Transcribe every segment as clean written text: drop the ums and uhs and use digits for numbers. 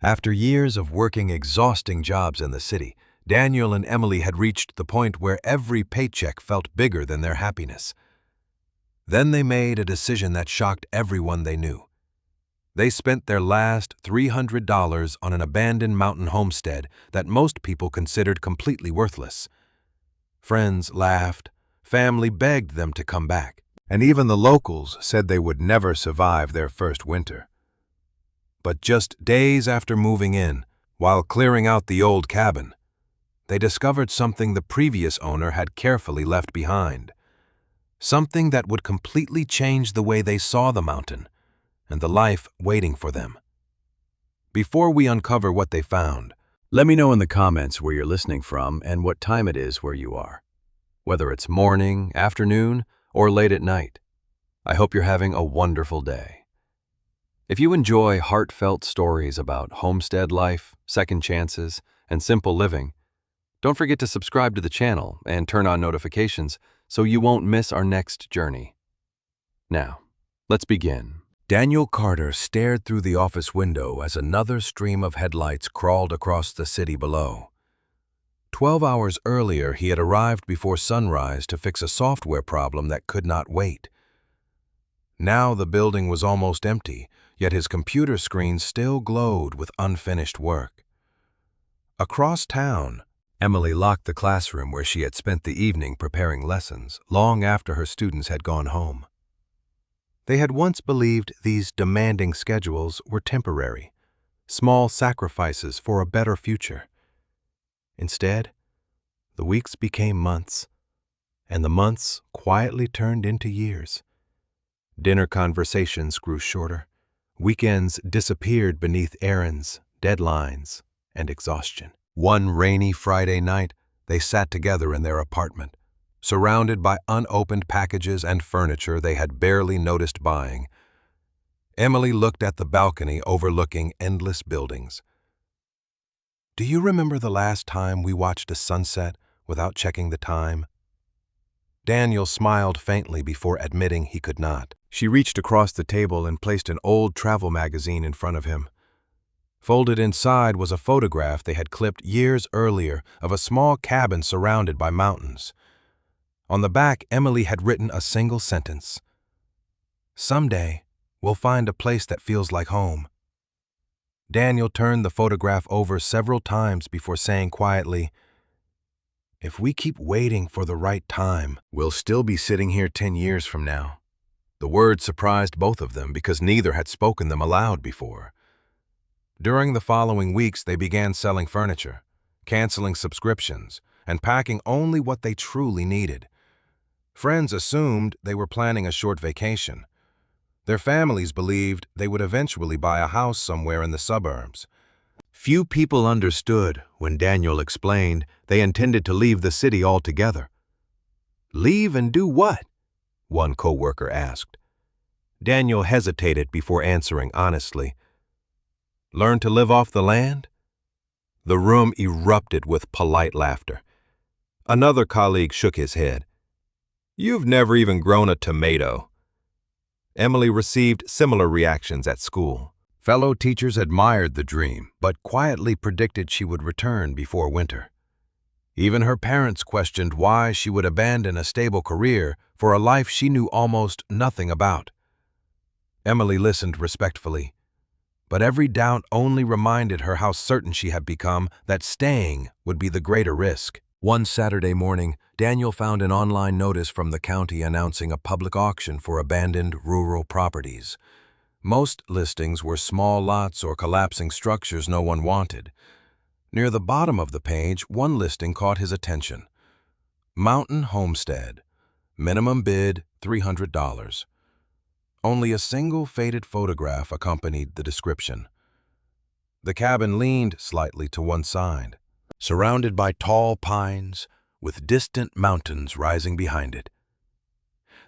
After years of working exhausting jobs in the city, Daniel and Emily had reached the point where every paycheck felt bigger than their happiness. Then they made a decision that shocked everyone they knew. They spent their last $300 on an abandoned mountain homestead that most people considered completely worthless. Friends laughed, family begged them to come back, and even the locals said they would never survive their first winter. But just days after moving in, while clearing out the old cabin, they discovered something the previous owner had carefully left behind. Something that would completely change the way they saw the mountain and the life waiting for them. Before we uncover what they found, let me know in the comments where you're listening from and what time it is where you are, whether it's morning, afternoon, or late at night. I hope you're having a wonderful day. If you enjoy heartfelt stories about homestead life, second chances, and simple living, don't forget to subscribe to the channel and turn on notifications so you won't miss our next journey. Now, let's begin. Daniel Carter stared through the office window as another stream of headlights crawled across the city below. 12 hours earlier, he had arrived before sunrise to fix a software problem that could not wait. Now the building was almost empty, yet his computer screen still glowed with unfinished work. Across town, Emily locked the classroom where she had spent the evening preparing lessons, long after her students had gone home. They had once believed these demanding schedules were temporary, small sacrifices for a better future. Instead, the weeks became months, and the months quietly turned into years. Dinner conversations grew shorter. Weekends disappeared beneath errands, deadlines, and exhaustion. One rainy Friday night, they sat together in their apartment, surrounded by unopened packages and furniture they had barely noticed buying. Emily looked at the balcony overlooking endless buildings. "Do you remember the last time we watched a sunset without checking the time?" Daniel smiled faintly before admitting he could not. She reached across the table and placed an old travel magazine in front of him. Folded inside was a photograph they had clipped years earlier of a small cabin surrounded by mountains. On the back, Emily had written a single sentence: "Someday, we'll find a place that feels like home." Daniel turned the photograph over several times before saying quietly, "If we keep waiting for the right time, we'll still be sitting here 10 years from now." The words surprised both of them because neither had spoken them aloud before. During the following weeks, they began selling furniture, canceling subscriptions, and packing only what they truly needed. Friends assumed they were planning a short vacation. Their families believed they would eventually buy a house somewhere in the suburbs. Few people understood when Daniel explained they intended to leave the city altogether. "Leave and do what?" one coworker asked. Daniel hesitated before answering honestly. "Learn to live off the land?" The room erupted with polite laughter. Another colleague shook his head. "You've never even grown a tomato." Emily received similar reactions at school. Fellow teachers admired the dream, but quietly predicted she would return before winter. Even her parents questioned why she would abandon a stable career for a life she knew almost nothing about. Emily listened respectfully, but every doubt only reminded her how certain she had become that staying would be the greater risk. One Saturday morning, Daniel found an online notice from the county announcing a public auction for abandoned rural properties. Most listings were small lots or collapsing structures no one wanted. Near the bottom of the page, one listing caught his attention. Mountain Homestead. Minimum bid $300. Only a single faded photograph accompanied the description. The cabin leaned slightly to one side, surrounded by tall pines, with distant mountains rising behind it.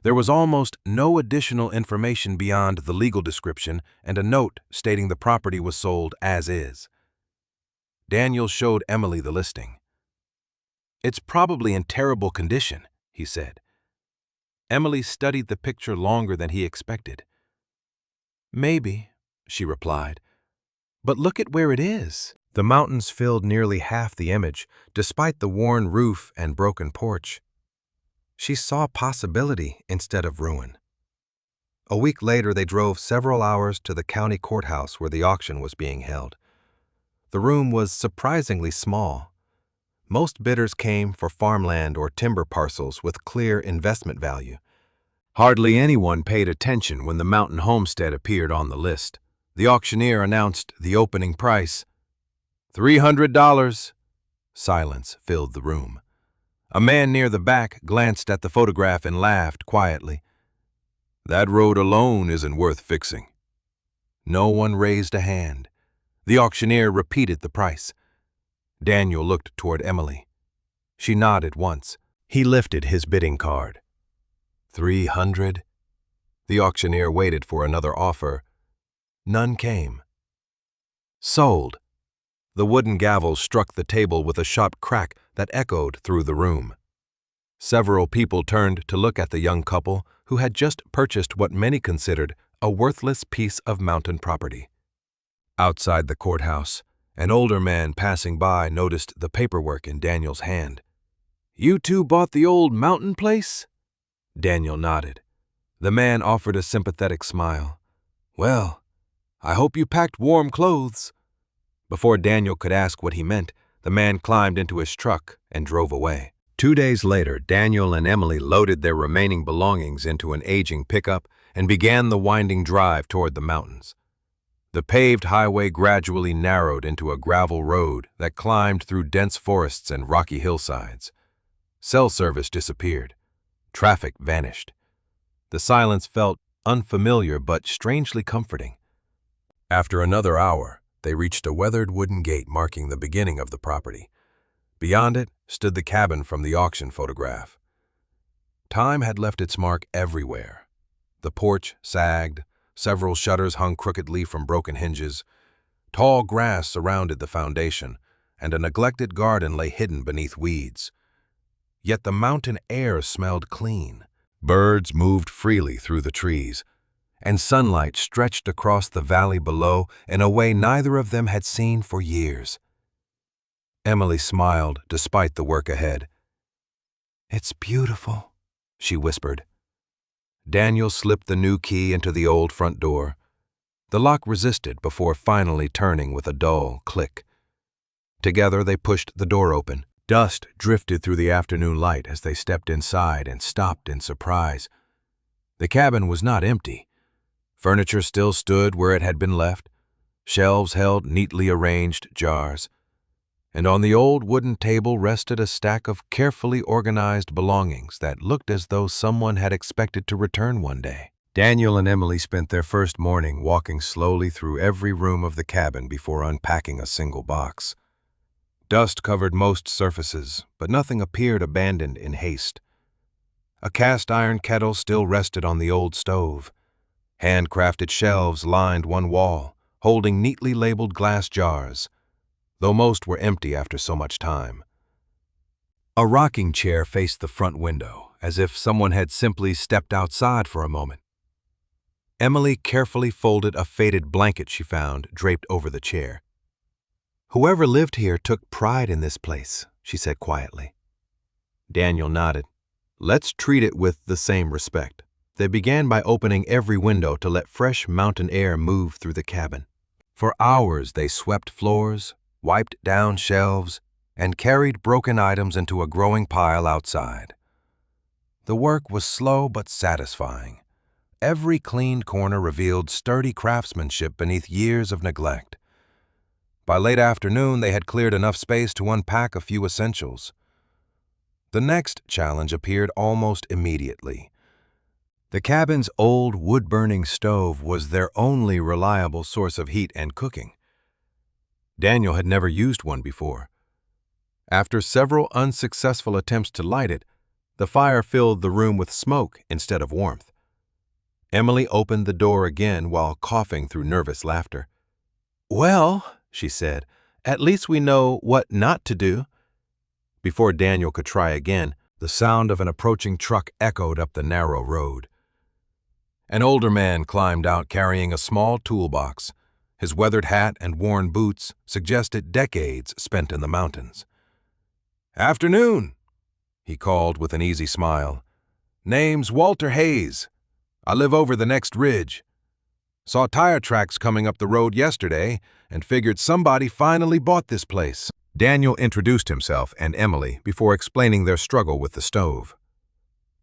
There was almost no additional information beyond the legal description and a note stating the property was sold as is. Daniel showed Emily the listing. "It's probably in terrible condition," he said. Emily studied the picture longer than he expected. "Maybe," she replied, But look at where it is. The mountains filled nearly half the image, despite the worn roof and broken porch. She saw possibility instead of ruin. A week later, they drove several hours to the county courthouse where the auction was being held. The room was surprisingly small. Most bidders came for farmland or timber parcels with clear investment value. Hardly anyone paid attention when the mountain homestead appeared on the list. The auctioneer announced the opening price. $300. Silence filled the room. A man near the back glanced at the photograph and laughed quietly. That road alone isn't worth fixing. No one raised a hand. The auctioneer repeated the price. Daniel looked toward Emily. She nodded once. He lifted his bidding card. 300. The auctioneer waited for another offer. None came. Sold. The wooden gavel struck the table with a sharp crack that echoed through the room. Several people turned to look at the young couple who had just purchased what many considered a worthless piece of mountain property. Outside the courthouse, an older man passing by noticed the paperwork in Daniel's hand. You two bought the old mountain place? Daniel nodded. The man offered a sympathetic smile. Well, I hope you packed warm clothes. Before Daniel could ask what he meant, the man climbed into his truck and drove away. 2 days later, Daniel and Emily loaded their remaining belongings into an aging pickup and began the winding drive toward the mountains. The paved highway gradually narrowed into a gravel road that climbed through dense forests and rocky hillsides. Cell service disappeared. Traffic vanished. The silence felt unfamiliar but strangely comforting. After another hour, they reached a weathered wooden gate marking the beginning of the property. Beyond it stood the cabin from the auction photograph. Time had left its mark everywhere. The porch sagged, several shutters hung crookedly from broken hinges, tall grass surrounded the foundation, and a neglected garden lay hidden beneath weeds. Yet the mountain air smelled clean. Birds moved freely through the trees, and sunlight stretched across the valley below in a way neither of them had seen for years. Emily smiled despite the work ahead. It's beautiful, she whispered. Daniel slipped the new key into the old front door. The lock resisted before finally turning with a dull click. Together they pushed the door open. Dust drifted through the afternoon light as they stepped inside and stopped in surprise. The cabin was not empty. Furniture still stood where it had been left. Shelves held neatly arranged jars. And on the old wooden table rested a stack of carefully organized belongings that looked as though someone had expected to return one day. Daniel and Emily spent their first morning walking slowly through every room of the cabin before unpacking a single box. Dust covered most surfaces, but nothing appeared abandoned in haste. A cast-iron kettle still rested on the old stove. Handcrafted shelves lined one wall, holding neatly labeled glass jars, though most were empty after so much time. A rocking chair faced the front window, as if someone had simply stepped outside for a moment. Emily carefully folded a faded blanket she found draped over the chair. Whoever lived here took pride in this place, she said quietly. Daniel nodded. Let's treat it with the same respect. They began by opening every window to let fresh mountain air move through the cabin. For hours they swept floors, wiped down shelves, and carried broken items into a growing pile outside. The work was slow but satisfying. Every cleaned corner revealed sturdy craftsmanship beneath years of neglect. By late afternoon, they had cleared enough space to unpack a few essentials. The next challenge appeared almost immediately. The cabin's old wood-burning stove was their only reliable source of heat and cooking. Daniel had never used one before. After several unsuccessful attempts to light it, the fire filled the room with smoke instead of warmth. Emily opened the door again while coughing through nervous laughter. Well, she said, at least we know what not to do. Before Daniel could try again, the sound of an approaching truck echoed up the narrow road. An older man climbed out carrying a small toolbox. His weathered hat and worn boots suggested decades spent in the mountains. "Afternoon," he called with an easy smile. "Name's Walter Hayes. I live over the next ridge. Saw tire tracks coming up the road yesterday and figured somebody finally bought this place." Daniel introduced himself and Emily before explaining their struggle with the stove.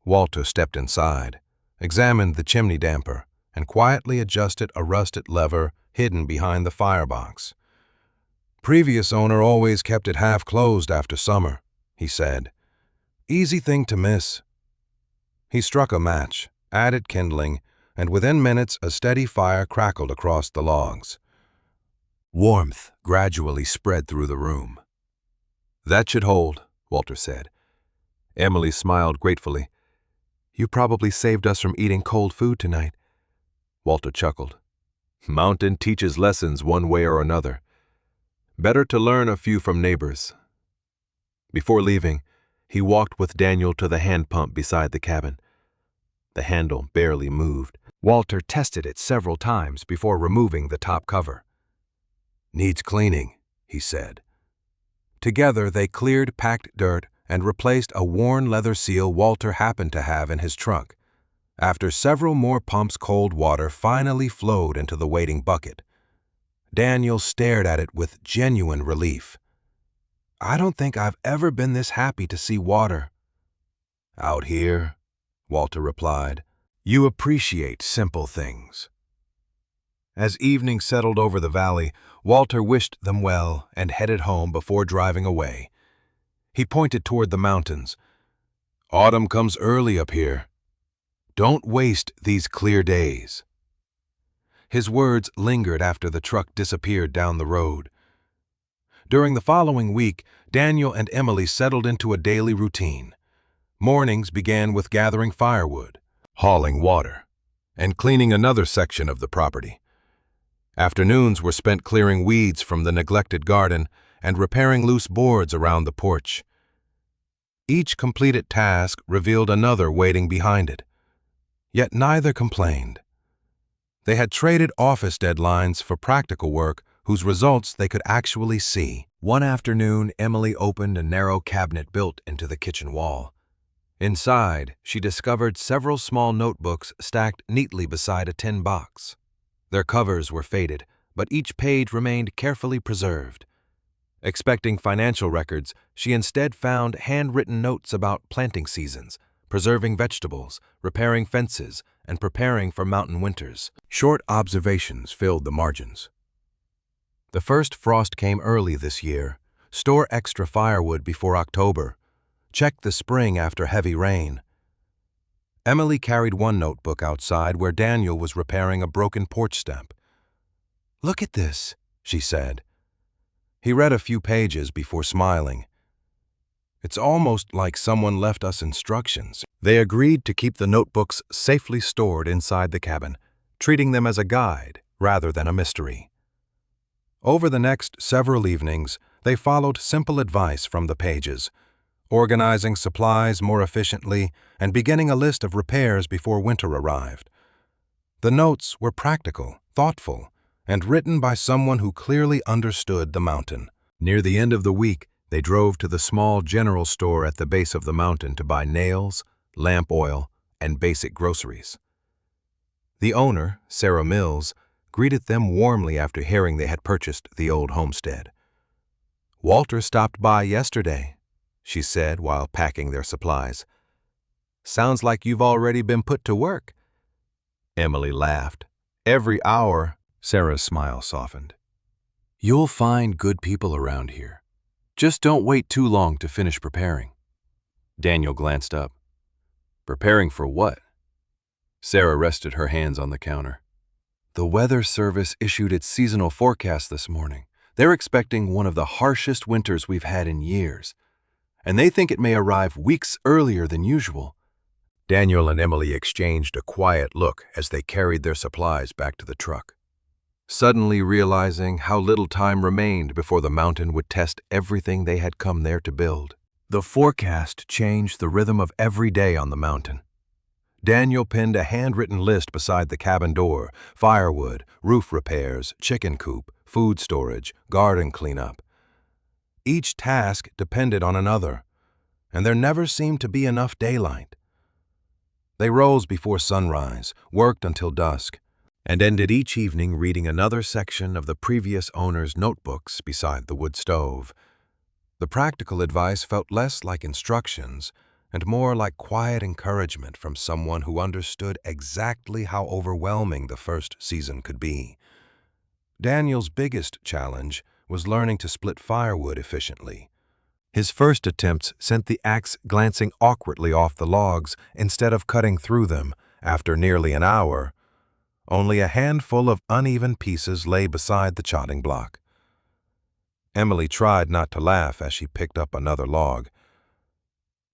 Walter stepped inside, examined the chimney damper, and quietly adjusted a rusted lever hidden behind the firebox. "Previous owner always kept it half closed after summer," he said. "Easy thing to miss." He struck a match, added kindling, and within minutes a steady fire crackled across the logs. Warmth gradually spread through the room. "That should hold," Walter said. Emily smiled gratefully. "You probably saved us from eating cold food tonight." Walter chuckled. "Mountain teaches lessons one way or another. Better to learn a few from neighbors." Before leaving, he walked with Daniel to the hand pump beside the cabin. The handle barely moved. Walter tested it several times before removing the top cover. "Needs cleaning," he said. Together they cleared packed dirt and replaced a worn leather seal Walter happened to have in his trunk. After several more pumps, cold water finally flowed into the waiting bucket. Daniel stared at it with genuine relief. "I don't think I've ever been this happy to see water." "Out here," Walter replied, "you appreciate simple things." As evening settled over the valley, Walter wished them well and headed home before driving away. He pointed toward the mountains. "Autumn comes early up here. Don't waste these clear days." His words lingered after the truck disappeared down the road. During the following week, Daniel and Emily settled into a daily routine. Mornings began with gathering firewood, hauling water, and cleaning another section of the property. Afternoons were spent clearing weeds from the neglected garden and repairing loose boards around the porch. Each completed task revealed another waiting behind it. Yet neither complained. They had traded office deadlines for practical work whose results they could actually see. One afternoon, Emily opened a narrow cabinet built into the kitchen wall. Inside, she discovered several small notebooks stacked neatly beside a tin box. Their covers were faded, but each page remained carefully preserved. Expecting financial records, she instead found handwritten notes about planting seasons, preserving vegetables, repairing fences, and preparing for mountain winters. Short observations filled the margins. The first frost came early this year. Store extra firewood before October. Check the spring after heavy rain. Emily carried one notebook outside where Daniel was repairing a broken porch step. "Look at this," she said. He read a few pages before smiling. "It's almost like someone left us instructions." They agreed to keep the notebooks safely stored inside the cabin, treating them as a guide rather than a mystery. Over the next several evenings, they followed simple advice from the pages, organizing supplies more efficiently and beginning a list of repairs before winter arrived. The notes were practical, thoughtful, and written by someone who clearly understood the mountain. Near the end of the week, they drove to the small general store at the base of the mountain to buy nails, lamp oil, and basic groceries. The owner, Sarah Mills, greeted them warmly after hearing they had purchased the old homestead. "Walter stopped by yesterday," she said while packing their supplies. "Sounds like you've already been put to work." Emily laughed. "Every hour." Sarah's smile softened. "You'll find good people around here. Just don't wait too long to finish preparing." Daniel glanced up. "Preparing for what?" Sarah rested her hands on the counter. "The Weather Service issued its seasonal forecast this morning. They're expecting one of the harshest winters we've had in years, and they think it may arrive weeks earlier than usual." Daniel and Emily exchanged a quiet look as they carried their supplies back to the truck, suddenly realizing how little time remained before the mountain would test everything they had come there to build. The forecast changed the rhythm of every day on the mountain. Daniel pinned a handwritten list beside the cabin door: firewood, roof repairs, chicken coop, food storage, garden cleanup. Each task depended on another, and there never seemed to be enough daylight. They rose before sunrise, worked until dusk, and ended each evening reading another section of the previous owner's notebooks beside the wood stove. The practical advice felt less like instructions and more like quiet encouragement from someone who understood exactly how overwhelming the first season could be. Daniel's biggest challenge was learning to split firewood efficiently. His first attempts sent the axe glancing awkwardly off the logs instead of cutting through them. After nearly an hour, only a handful of uneven pieces lay beside the chopping block. Emily tried not to laugh as she picked up another log.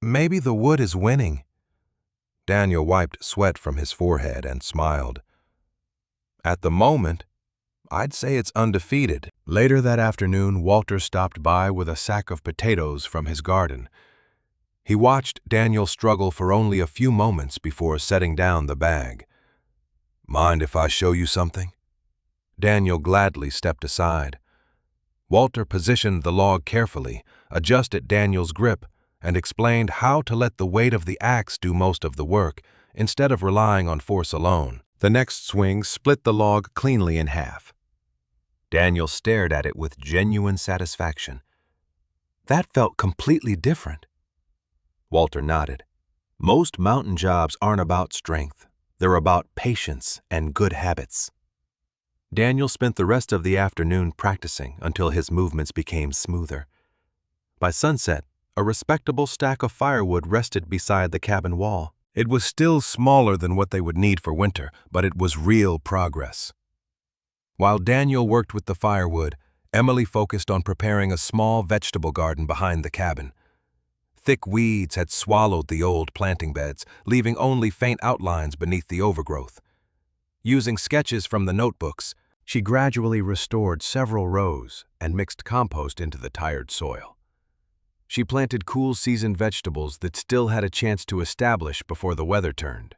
"Maybe the wood is winning." Daniel wiped sweat from his forehead and smiled. "At the moment, I'd say it's undefeated." Later that afternoon, Walter stopped by with a sack of potatoes from his garden. He watched Daniel struggle for only a few moments before setting down the bag. "Mind if I show you something?" Daniel gladly stepped aside. Walter positioned the log carefully, adjusted Daniel's grip, and explained how to let the weight of the axe do most of the work, instead of relying on force alone. The next swing split the log cleanly in half. Daniel stared at it with genuine satisfaction. "That felt completely different." Walter nodded. "Most mountain jobs aren't about strength. They're about patience and good habits." Daniel spent the rest of the afternoon practicing until his movements became smoother. By sunset, a respectable stack of firewood rested beside the cabin wall. It was still smaller than what they would need for winter, but it was real progress. While Daniel worked with the firewood, Emily focused on preparing a small vegetable garden behind the cabin. Thick weeds had swallowed the old planting beds, leaving only faint outlines beneath the overgrowth. Using sketches from the notebooks, she gradually restored several rows and mixed compost into the tired soil. She planted cool season vegetables that still had a chance to establish before the weather turned.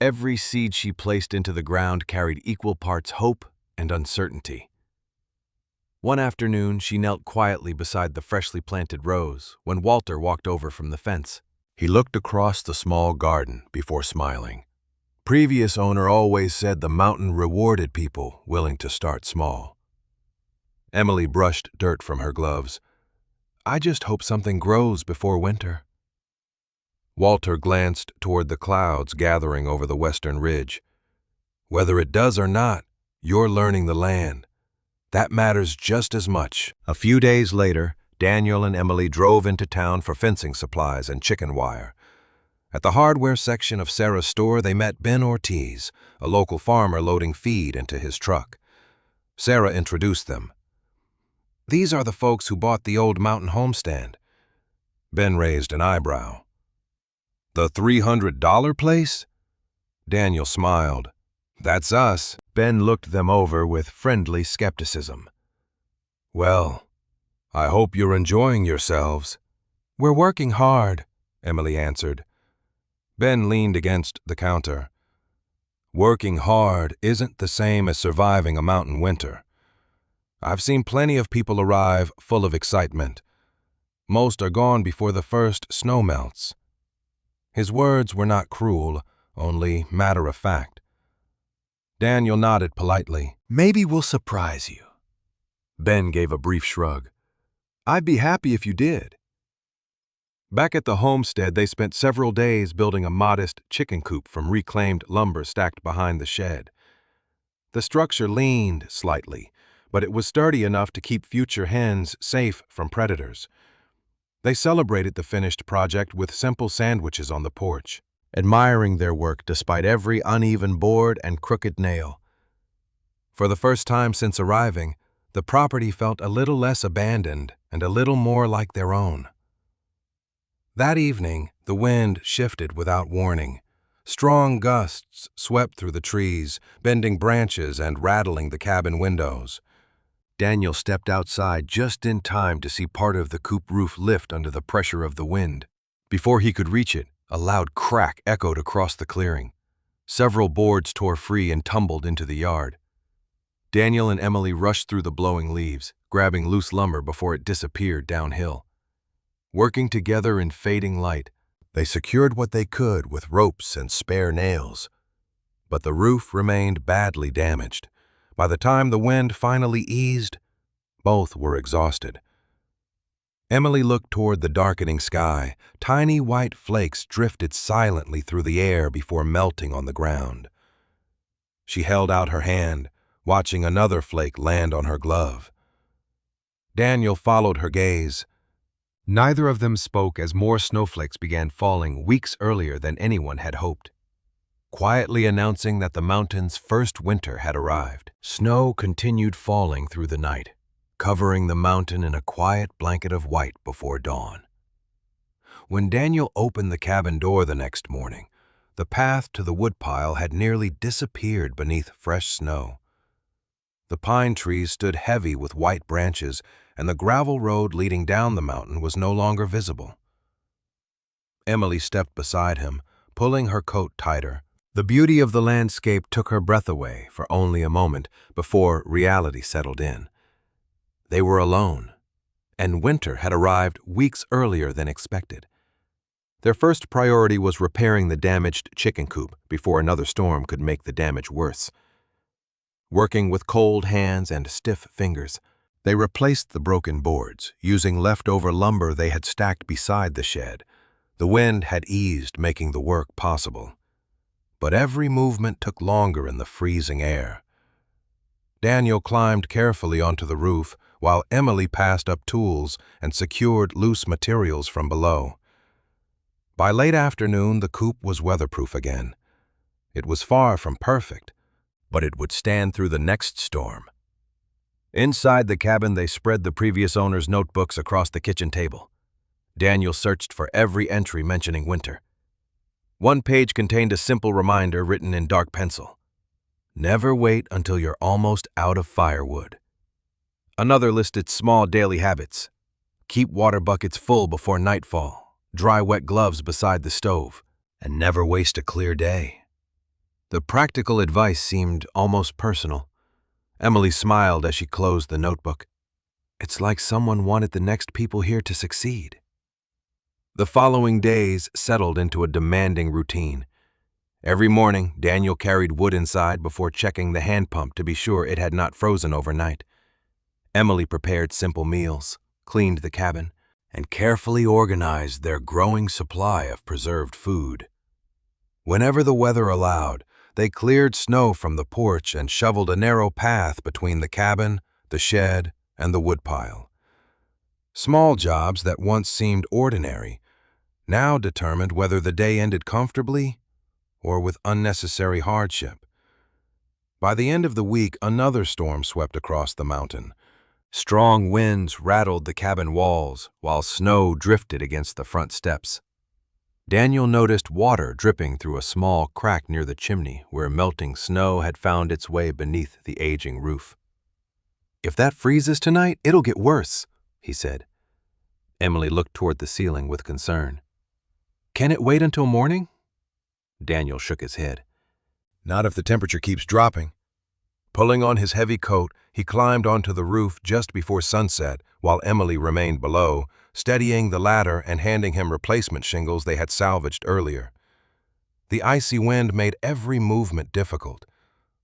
Every seed she placed into the ground carried equal parts hope and uncertainty. One afternoon, she knelt quietly beside the freshly planted rows when Walter walked over from the fence. He looked across the small garden before smiling. Previous owner always said the mountain rewarded people willing to start small. Emily brushed dirt from her gloves. "I just hope something grows before winter." Walter glanced toward the clouds gathering over the western ridge. "Whether it does or not, you're learning the land. That matters just as much." A few days later, Daniel and Emily drove into town for fencing supplies and chicken wire. At the hardware section of Sarah's store, they met Ben Ortiz, a local farmer loading feed into his truck. Sarah introduced them. "These are the folks who bought the old mountain homestand." Ben raised an eyebrow. "The $300 place?" Daniel smiled. "That's us." Ben looked them over with friendly skepticism. "Well, I hope you're enjoying yourselves." "We're working hard," Emily answered. Ben leaned against the counter. "Working hard isn't the same as surviving a mountain winter. I've seen plenty of people arrive full of excitement. Most are gone before the first snow melts." His words were not cruel, only matter-of-fact. Daniel nodded politely. "Maybe we'll surprise you." Ben gave a brief shrug. "I'd be happy if you did." Back at the homestead, they spent several days building a modest chicken coop from reclaimed lumber stacked behind the shed. The structure leaned slightly, but it was sturdy enough to keep future hens safe from predators. They celebrated the finished project with simple sandwiches on the porch, admiring their work despite every uneven board and crooked nail. For the first time since arriving, the property felt a little less abandoned and a little more like their own. That evening, the wind shifted without warning. Strong gusts swept through the trees, bending branches and rattling the cabin windows. Daniel stepped outside just in time to see part of the coop roof lift under the pressure of the wind. Before he could reach it, A loud crack echoed across the clearing. Several boards tore free and tumbled into the yard. Daniel and Emily rushed through the blowing leaves, grabbing loose lumber before it disappeared downhill. Working together in fading light, they secured what they could with ropes and spare nails. But the roof remained badly damaged. By the time the wind finally eased, both were exhausted. Emily looked toward the darkening sky. Tiny white flakes drifted silently through the air before melting on the ground. She held out her hand, watching another flake land on her glove. Daniel followed her gaze. Neither of them spoke as more snowflakes began falling weeks earlier than anyone had hoped, quietly announcing that the mountain's first winter had arrived. Snow continued falling through the night, covering the mountain in a quiet blanket of white before dawn. When Daniel opened the cabin door the next morning, the path to the woodpile had nearly disappeared beneath fresh snow. The pine trees stood heavy with white branches, and the gravel road leading down the mountain was no longer visible. Emily stepped beside him, pulling her coat tighter. The beauty of the landscape took her breath away for only a moment before reality settled in. They were alone, and winter had arrived weeks earlier than expected. Their first priority was repairing the damaged chicken coop before another storm could make the damage worse. Working with cold hands and stiff fingers, they replaced the broken boards, using leftover lumber they had stacked beside the shed. The wind had eased, making the work possible. But every movement took longer in the freezing air. Daniel climbed carefully onto the roof, while Emily passed up tools and secured loose materials from below. By late afternoon, the coop was weatherproof again. It was far from perfect, but it would stand through the next storm. Inside the cabin, they spread the previous owner's notebooks across the kitchen table. Daniel searched for every entry mentioning winter. One page contained a simple reminder written in dark pencil. Never wait until you're almost out of firewood. Another listed small daily habits. Keep water buckets full before nightfall, dry wet gloves beside the stove, and never waste a clear day. The practical advice seemed almost personal. Emily smiled as she closed the notebook. It's like someone wanted the next people here to succeed. The following days settled into a demanding routine. Every morning, Daniel carried wood inside before checking the hand pump to be sure it had not frozen overnight. Emily prepared simple meals, cleaned the cabin, and carefully organized their growing supply of preserved food. Whenever the weather allowed, they cleared snow from the porch and shoveled a narrow path between the cabin, the shed, and the woodpile. Small jobs that once seemed ordinary now determined whether the day ended comfortably or with unnecessary hardship. By the end of the week, another storm swept across the mountain. Strong winds rattled the cabin walls, while snow drifted against the front steps. Daniel noticed water dripping through a small crack near the chimney where melting snow had found its way beneath the aging roof. "If that freezes tonight, it'll get worse," he said. Emily looked toward the ceiling with concern. "Can it wait until morning?" Daniel shook his head. "Not if the temperature keeps dropping." Pulling on his heavy coat, he climbed onto the roof just before sunset, while Emily remained below, steadying the ladder and handing him replacement shingles they had salvaged earlier. The icy wind made every movement difficult.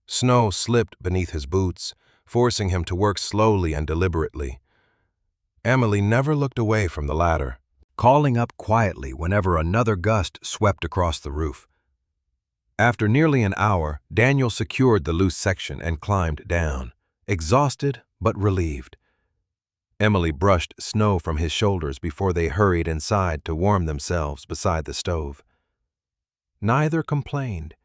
Snow slipped beneath his boots, forcing him to work slowly and deliberately. Emily never looked away from the ladder, calling up quietly whenever another gust swept across the roof. After nearly an hour, Daniel secured the loose section and climbed down, exhausted but relieved. Emily brushed snow from his shoulders before they hurried inside to warm themselves beside the stove. Neither complained.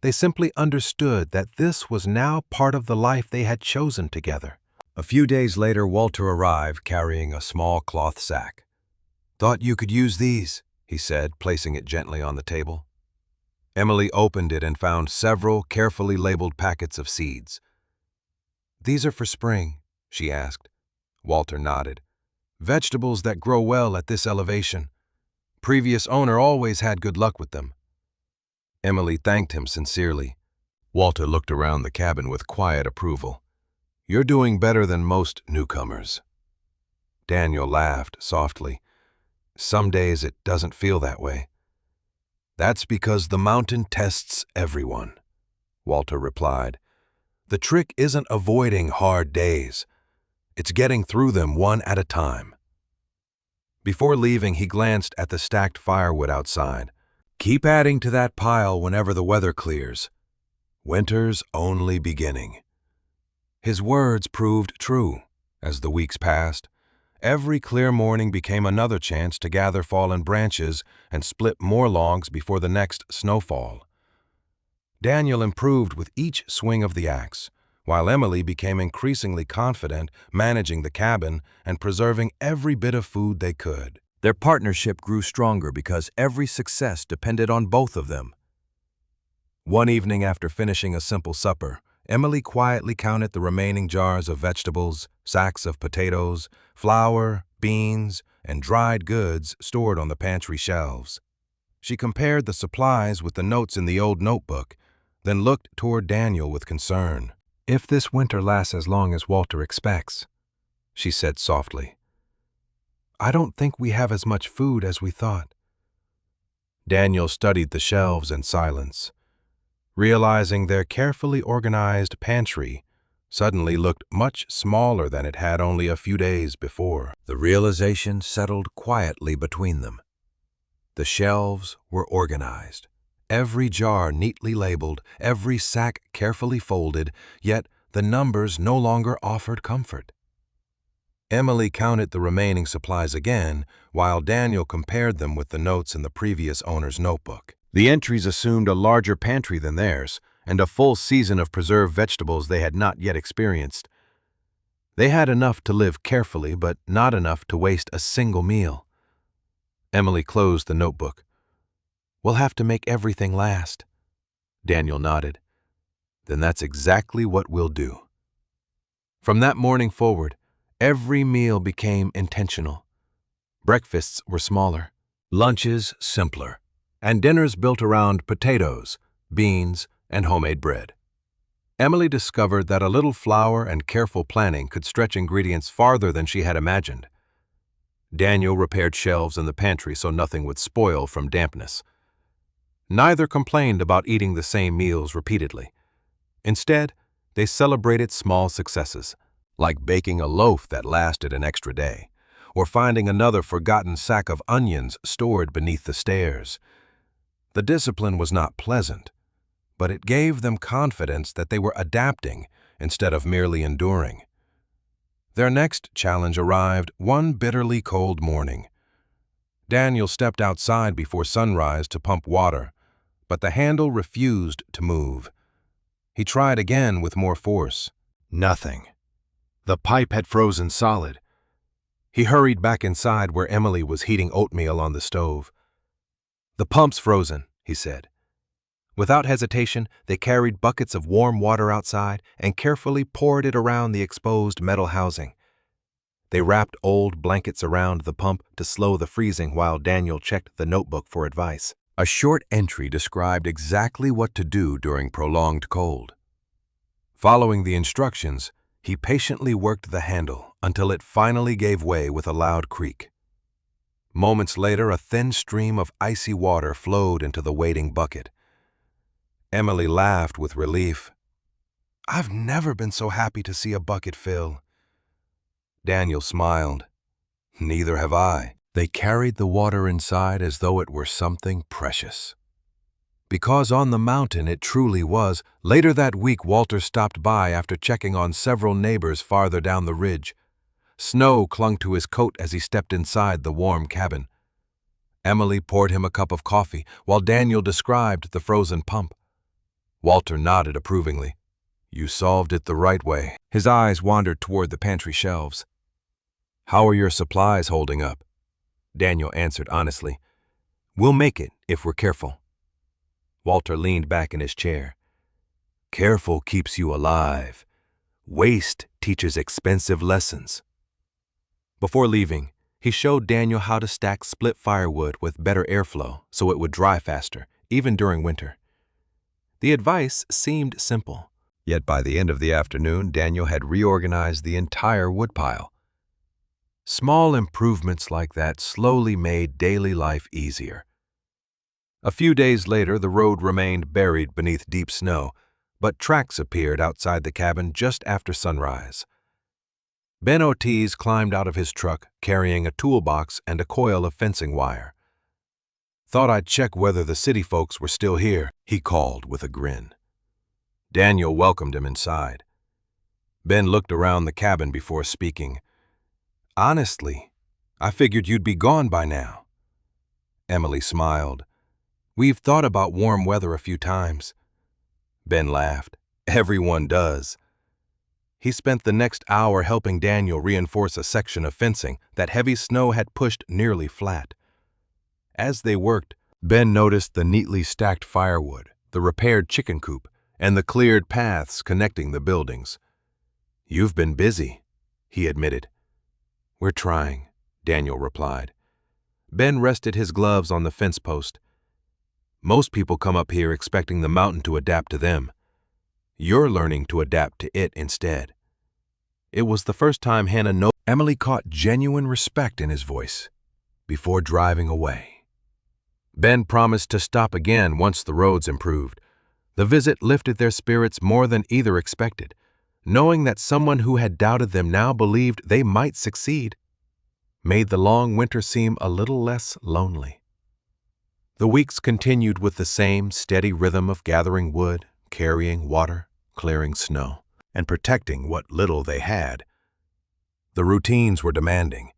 They simply understood that this was now part of the life they had chosen together. A few days later, Walter arrived carrying a small cloth sack. "Thought you could use these," he said, placing it gently on the table. Emily opened it and found several carefully labeled packets of seeds. "These are for spring," she asked. Walter nodded. "Vegetables that grow well at this elevation. previous owner always had good luck with them. Emily thanked him sincerely. Walter looked around the cabin with quiet approval. "You're doing better than most newcomers." Daniel laughed softly. "Some days it doesn't feel that way." "That's because the mountain tests everyone," Walter replied. "The trick isn't avoiding hard days. It's getting through them one at a time." Before leaving, he glanced at the stacked firewood outside. "Keep adding to that pile whenever the weather clears. Winter's only beginning." His words proved true. As the weeks passed, every clear morning became another chance to gather fallen branches and split more logs before the next snowfall. Daniel improved with each swing of the axe, while Emily became increasingly confident managing the cabin and preserving every bit of food they could. Their partnership grew stronger because every success depended on both of them. One evening after finishing a simple supper, Emily quietly counted the remaining jars of vegetables, sacks of potatoes, flour, beans, and dried goods stored on the pantry shelves. She compared the supplies with the notes in the old notebook, then looked toward Daniel with concern. "If this winter lasts as long as Walter expects," she said softly, "I don't think we have as much food as we thought." Daniel studied the shelves in silence, realizing their carefully organized pantry suddenly looked much smaller than it had only a few days before. The realization settled quietly between them. The shelves were organized, every jar neatly labeled, every sack carefully folded, yet the numbers no longer offered comfort. Emily counted the remaining supplies again, while Daniel compared them with the notes in the previous owner's notebook. The entries assumed a larger pantry than theirs, and a full season of preserved vegetables they had not yet experienced. They had enough to live carefully, but not enough to waste a single meal. Emily closed the notebook. "We'll have to make everything last." Daniel nodded. "Then that's exactly what we'll do." From that morning forward, every meal became intentional. Breakfasts were smaller, lunches simpler, and dinners built around potatoes, beans, and homemade bread. Emily discovered that a little flour and careful planning could stretch ingredients farther than she had imagined. Daniel repaired shelves in the pantry so nothing would spoil from dampness. Neither complained about eating the same meals repeatedly. Instead, they celebrated small successes, like baking a loaf that lasted an extra day, or finding another forgotten sack of onions stored beneath the stairs. The discipline was not pleasant, but it gave them confidence that they were adapting instead of merely enduring. Their next challenge arrived one bitterly cold morning. Daniel stepped outside before sunrise to pump water, but the handle refused to move. He tried again with more force. Nothing. The pipe had frozen solid. He hurried back inside where Emily was heating oatmeal on the stove. "The pump's frozen," he said. Without hesitation, they carried buckets of warm water outside and carefully poured it around the exposed metal housing. They wrapped old blankets around the pump to slow the freezing while Daniel checked the notebook for advice. A short entry described exactly what to do during prolonged cold. Following the instructions, he patiently worked the handle until it finally gave way with a loud creak. Moments later, a thin stream of icy water flowed into the waiting bucket. Emily laughed with relief. "I've never been so happy to see a bucket fill." Daniel smiled. "Neither have I." They carried the water inside as though it were something precious. Because on the mountain it truly was. Later that week, Walter stopped by after checking on several neighbors farther down the ridge. Snow clung to his coat as he stepped inside the warm cabin. Emily poured him a cup of coffee while Daniel described the frozen pump. Walter nodded approvingly. "You solved it the right way." His eyes wandered toward the pantry shelves. "How are your supplies holding up?" Daniel answered honestly. "We'll make it if we're careful." Walter leaned back in his chair. "Careful keeps you alive. Waste teaches expensive lessons." Before leaving, He showed Daniel how to stack split firewood with better airflow so it would dry faster, even during winter. The advice seemed simple. Yet by the end of the afternoon, Daniel had reorganized the entire woodpile. Small improvements like that slowly made daily life easier. A few days later, the road remained buried beneath deep snow, but tracks appeared outside the cabin just after sunrise. Ben Ortiz climbed out of his truck, carrying a toolbox and a coil of fencing wire. "Thought I'd check whether the city folks were still here," he called with a grin. Daniel welcomed him inside. Ben looked around the cabin before speaking. "Honestly, I figured you'd be gone by now." Emily smiled. "We've thought about warm weather a few times." Ben laughed. "Everyone does." He spent the next hour helping Daniel reinforce a section of fencing that heavy snow had pushed nearly flat. As they worked, Ben noticed the neatly stacked firewood, the repaired chicken coop, and the cleared paths connecting the buildings. "You've been busy," he admitted. "We're trying," Daniel replied. Ben rested his gloves on the fence post. "Most people come up here expecting the mountain to adapt to them. You're learning to adapt to it instead." It was the first time Hannah noticed. Emily caught genuine respect in his voice before driving away. Ben promised to stop again once the roads improved. The visit lifted their spirits more than either expected. Knowing that someone who had doubted them now believed they might succeed made the long winter seem a little less lonely. The weeks continued with the same steady rhythm of gathering wood, carrying water, clearing snow, and protecting what little they had. The routines were demanding,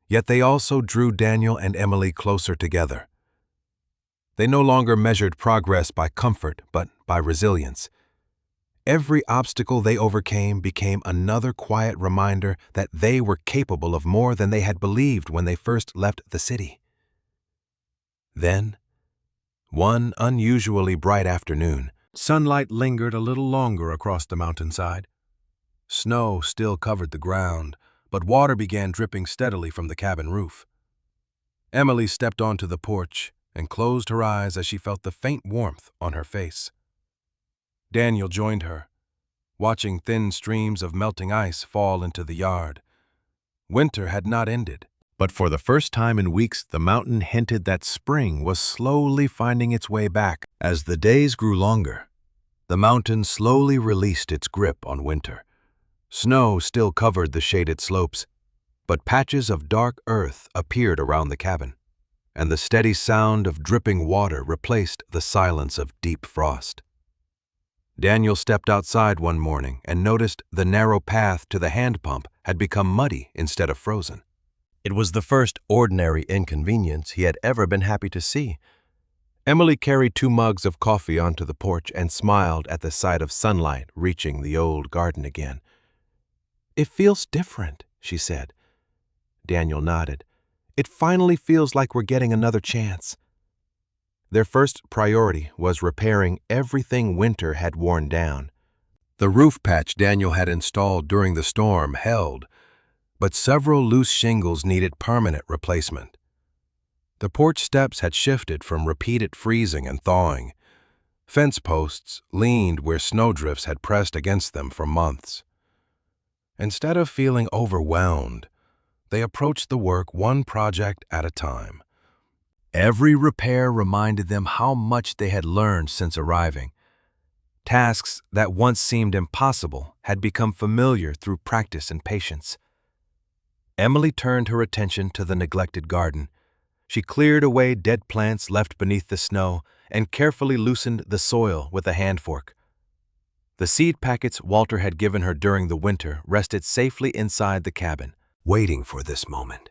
yet they also drew Daniel and Emily closer together. They no longer measured progress by comfort, but by resilience. Every obstacle they overcame became another quiet reminder that they were capable of more than they had believed when they first left the city. Then, one unusually bright afternoon, sunlight lingered a little longer across the mountainside. Snow still covered the ground, but water began dripping steadily from the cabin roof. Emily stepped onto the porch and closed her eyes as she felt the faint warmth on her face. Daniel joined her, watching thin streams of melting ice fall into the yard. Winter had not ended, but for the first time in weeks, the mountain hinted that spring was slowly finding its way back. As the days grew longer, the mountain slowly released its grip on winter. Snow still covered the shaded slopes, but patches of dark earth appeared around the cabin, and the steady sound of dripping water replaced the silence of deep frost. Daniel stepped outside one morning and noticed the narrow path to the hand pump had become muddy instead of frozen. It was the first ordinary inconvenience he had ever been happy to see. Emily carried 2 mugs of coffee onto the porch and smiled at the sight of sunlight reaching the old garden again. "It feels different," she said. Daniel nodded. "It finally feels like we're getting another chance." Their first priority was repairing everything winter had worn down. The roof patch Daniel had installed during the storm held, but several loose shingles needed permanent replacement. The porch steps had shifted from repeated freezing and thawing. Fence posts leaned where snowdrifts had pressed against them for months. Instead of feeling overwhelmed, they approached the work one project at a time. Every repair reminded them how much they had learned since arriving. Tasks that once seemed impossible had become familiar through practice and patience. Emily turned her attention to the neglected garden. She cleared away dead plants left beneath the snow and carefully loosened the soil with a hand fork. The seed packets Walter had given her during the winter rested safely inside the cabin, waiting for this moment.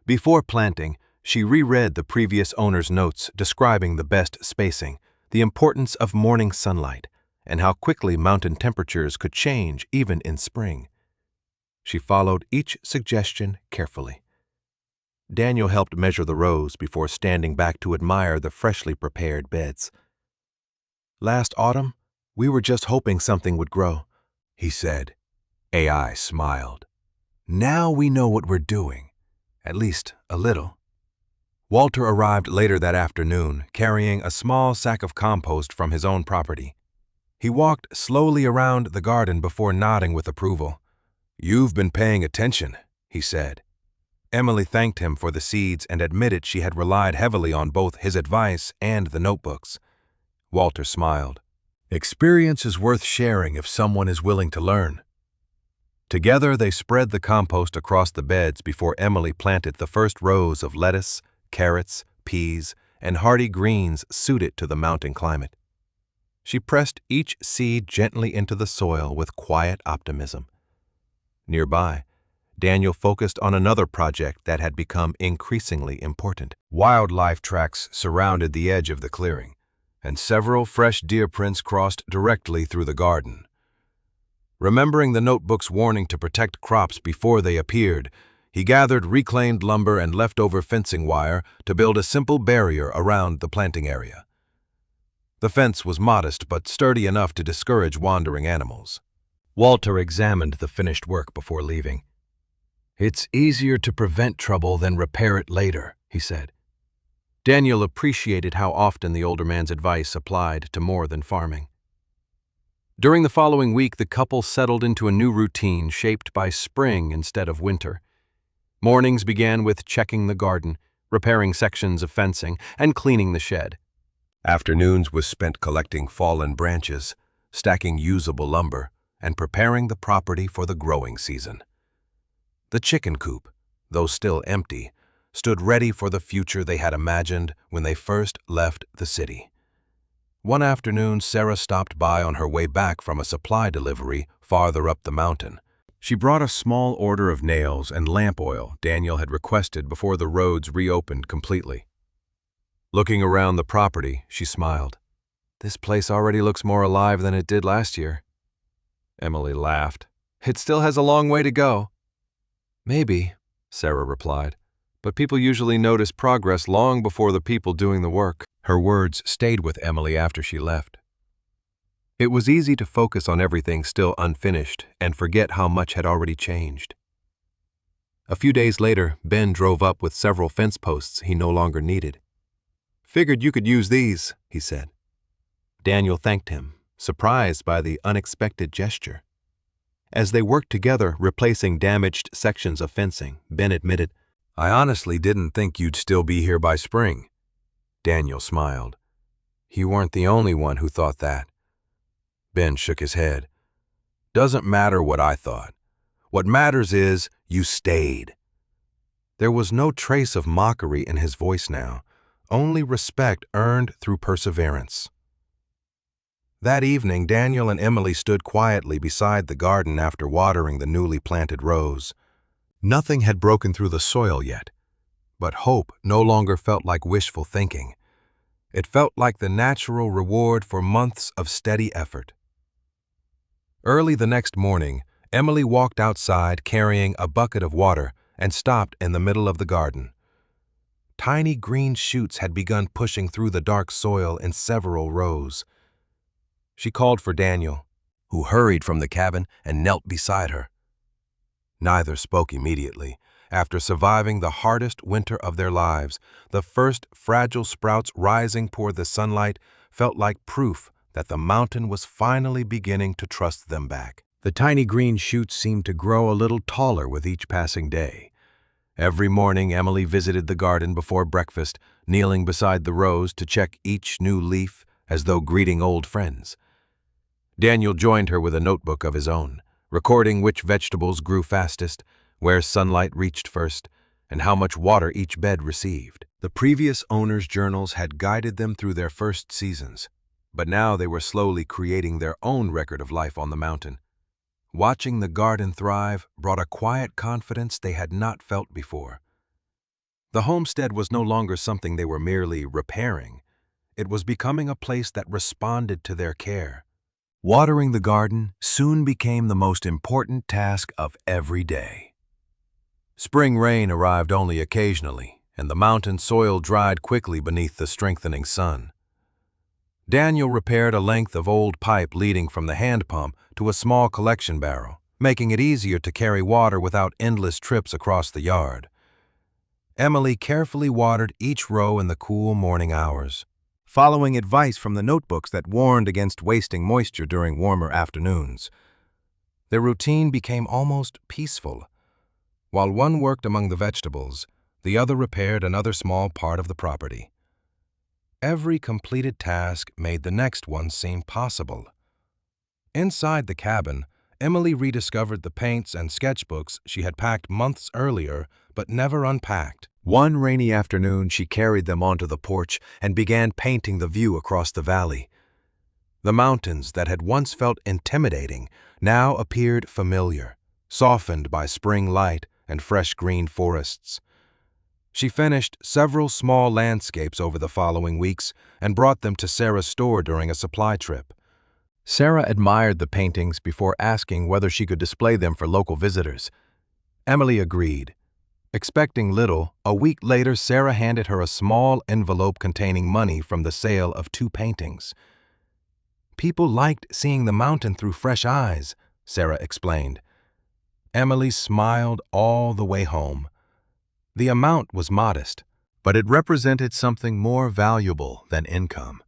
Before planting, she reread the previous owner's notes describing the best spacing, the importance of morning sunlight, and how quickly mountain temperatures could change even in spring. She followed each suggestion carefully. Daniel helped measure the rows before standing back to admire the freshly prepared beds. "Last autumn, we were just hoping something would grow," he said. AI smiled. "Now we know what we're doing. At least a little. Walter arrived later that afternoon, carrying a small sack of compost from his own property. He walked slowly around the garden before nodding with approval. "You've been paying attention," he said. Emily thanked him for the seeds and admitted she had relied heavily on both his advice and the notebooks. Walter smiled. "Experience is worth sharing if someone is willing to learn." Together they spread the compost across the beds before Emily planted the first rows of lettuce, carrots, peas, and hardy greens suited to the mountain climate. She pressed each seed gently into the soil with quiet optimism. Nearby, Daniel focused on another project that had become increasingly important. Wildlife tracks surrounded the edge of the clearing, and several fresh deer prints crossed directly through the garden. Remembering the notebook's warning to protect crops before they appeared, he gathered reclaimed lumber and leftover fencing wire to build a simple barrier around the planting area. The fence was modest but sturdy enough to discourage wandering animals. Walter examined the finished work before leaving. "It's easier to prevent trouble than repair it later," he said. Daniel appreciated how often the older man's advice applied to more than farming. During the following week, the couple settled into a new routine shaped by spring instead of winter. Mornings began with checking the garden, repairing sections of fencing, and cleaning the shed. Afternoons was spent collecting fallen branches, stacking usable lumber, and preparing the property for the growing season. The chicken coop, though still empty, stood ready for the future they had imagined when they first left the city. One afternoon, Sarah stopped by on her way back from a supply delivery farther up the mountain. She brought a small order of nails and lamp oil Daniel had requested before the roads reopened completely. Looking around the property, she smiled. "This place already looks more alive than it did last year." Emily laughed. "It still has a long way to go." "Maybe," Sarah replied, "but people usually notice progress long before the people doing the work." Her words stayed with Emily after she left. It was easy to focus on everything still unfinished and forget how much had already changed. A few days later, Ben drove up with several fence posts he no longer needed. "Figured you could use these," he said. Daniel thanked him, surprised by the unexpected gesture. As they worked together replacing damaged sections of fencing, Ben admitted, "I honestly didn't think you'd still be here by spring." Daniel smiled. "You weren't the only one who thought that." Ben shook his head. "Doesn't matter what I thought. What matters is you stayed." There was no trace of mockery in his voice now, only respect earned through perseverance. That evening, Daniel and Emily stood quietly beside the garden after watering the newly planted rows. Nothing had broken through the soil yet, but hope no longer felt like wishful thinking. It felt like the natural reward for months of steady effort. Early the next morning, Emily walked outside carrying a bucket of water and stopped in the middle of the garden. Tiny green shoots had begun pushing through the dark soil in several rows. She called for Daniel, who hurried from the cabin and knelt beside her. Neither spoke immediately. After surviving the hardest winter of their lives, the first fragile sprouts rising toward the sunlight felt like proof that the mountain was finally beginning to trust them back. The tiny green shoots seemed to grow a little taller with each passing day. Every morning, Emily visited the garden before breakfast, kneeling beside the rows to check each new leaf as though greeting old friends. Daniel joined her with a notebook of his own, recording which vegetables grew fastest, where sunlight reached first, and how much water each bed received. The previous owners' journals had guided them through their first seasons, but now they were slowly creating their own record of life on the mountain. Watching the garden thrive brought a quiet confidence they had not felt before. The homestead was no longer something they were merely repairing. It was becoming a place that responded to their care. Watering the garden soon became the most important task of every day. Spring rain arrived only occasionally, and the mountain soil dried quickly beneath the strengthening sun. Daniel repaired a length of old pipe leading from the hand pump to a small collection barrel, making it easier to carry water without endless trips across the yard. Emily carefully watered each row in the cool morning hours, following advice from the notebooks that warned against wasting moisture during warmer afternoons. Their routine became almost peaceful. While one worked among the vegetables, the other repaired another small part of the property. Every completed task made the next one seem possible. Inside the cabin, Emily rediscovered the paints and sketchbooks she had packed months earlier but never unpacked. One rainy afternoon, she carried them onto the porch and began painting the view across the valley. The mountains that had once felt intimidating now appeared familiar, softened by spring light and fresh green forests. She finished several small landscapes over the following weeks and brought them to Sarah's store during a supply trip. Sarah admired the paintings before asking whether she could display them for local visitors. Emily agreed. Expecting little, a week later Sarah handed her a small envelope containing money from the sale of 2 paintings. "People liked seeing the mountain through fresh eyes," Sarah explained. Emily smiled all the way home. The amount was modest, but it represented something more valuable than income.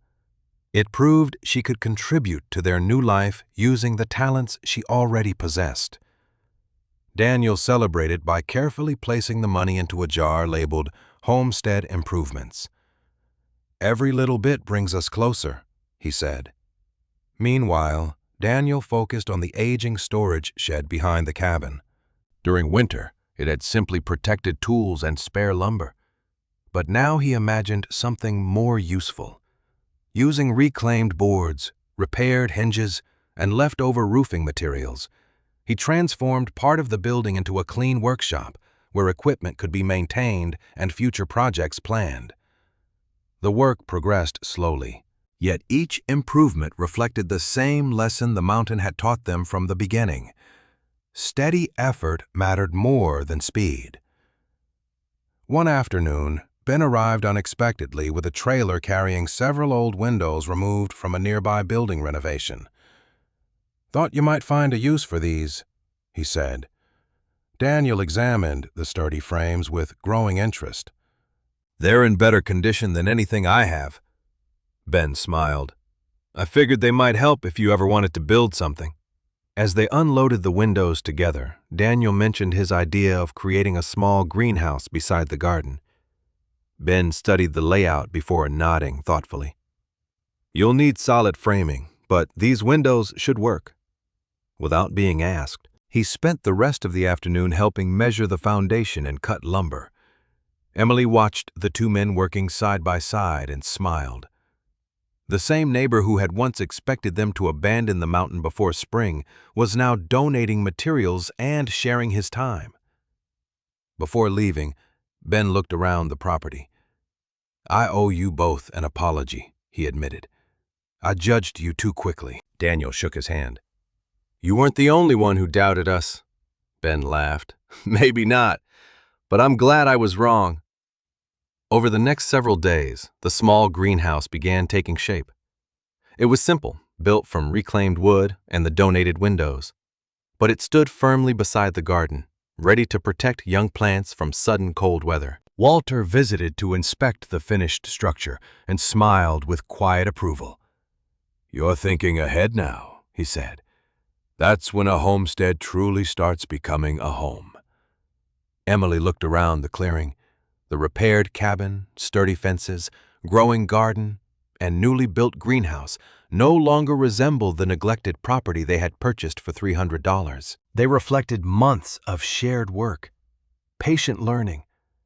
It proved she could contribute to their new life using the talents she already possessed. Daniel celebrated by carefully placing the money into a jar labeled Homestead Improvements. "Every little bit brings us closer," he said. Meanwhile, Daniel focused on the aging storage shed behind the cabin. During winter, it had simply protected tools and spare lumber. But now he imagined something more useful. Using reclaimed boards, repaired hinges, and leftover roofing materials, he transformed part of the building into a clean workshop where equipment could be maintained and future projects planned. The work progressed slowly, yet each improvement reflected the same lesson the mountain had taught them from the beginning. Steady effort mattered more than speed. One afternoon, Ben arrived unexpectedly with a trailer carrying several old windows removed from a nearby building renovation. "Thought you might find a use for these," he said. Daniel examined the sturdy frames with growing interest. "They're in better condition than anything I have," Ben smiled. "I figured they might help if you ever wanted to build something." As they unloaded the windows together, Daniel mentioned his idea of creating a small greenhouse beside the garden. Ben studied the layout before nodding thoughtfully. "You'll need solid framing, but these windows should work." Without being asked, he spent the rest of the afternoon helping measure the foundation and cut lumber. Emily watched the 2 men working side by side and smiled. The same neighbor who had once expected them to abandon the mountain before spring was now donating materials and sharing his time. Before leaving, Ben looked around the property. "I owe you both an apology," he admitted. "I judged you too quickly." Daniel shook his hand. "You weren't the only one who doubted us," Ben laughed. "Maybe not, but I'm glad I was wrong." Over the next several days, the small greenhouse began taking shape. It was simple, built from reclaimed wood and the donated windows. But it stood firmly beside the garden, ready to protect young plants from sudden cold weather. Walter visited to inspect the finished structure and smiled with quiet approval. "You're thinking ahead now," he said. "That's when a homestead truly starts becoming a home." Emily looked around the clearing. The repaired cabin, sturdy fences, growing garden, and newly built greenhouse no longer resembled the neglected property they had purchased for $300. They reflected months of shared work, patient learning,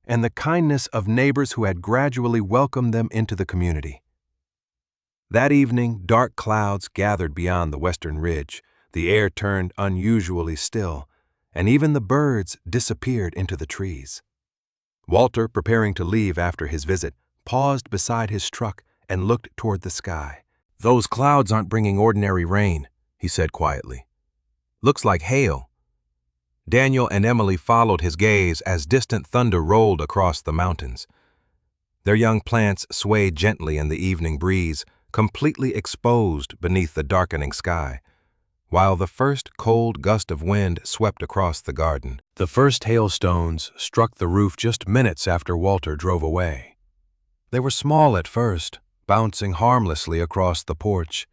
and the kindness of neighbors who had gradually welcomed them into the community. That evening, dark clouds gathered beyond the western ridge, the air turned unusually still, and even the birds disappeared into the trees. Walter, preparing to leave after his visit, paused beside his truck and looked toward the sky. "Those clouds aren't bringing ordinary rain," he said quietly. "Looks like hail." Daniel and Emily followed his gaze as distant thunder rolled across the mountains. Their young plants swayed gently in the evening breeze, completely exposed beneath the darkening sky. while the first cold gust of wind swept across the garden. The first hailstones struck the roof just minutes after Walter drove away. They were small at first, bouncing harmlessly across the porch.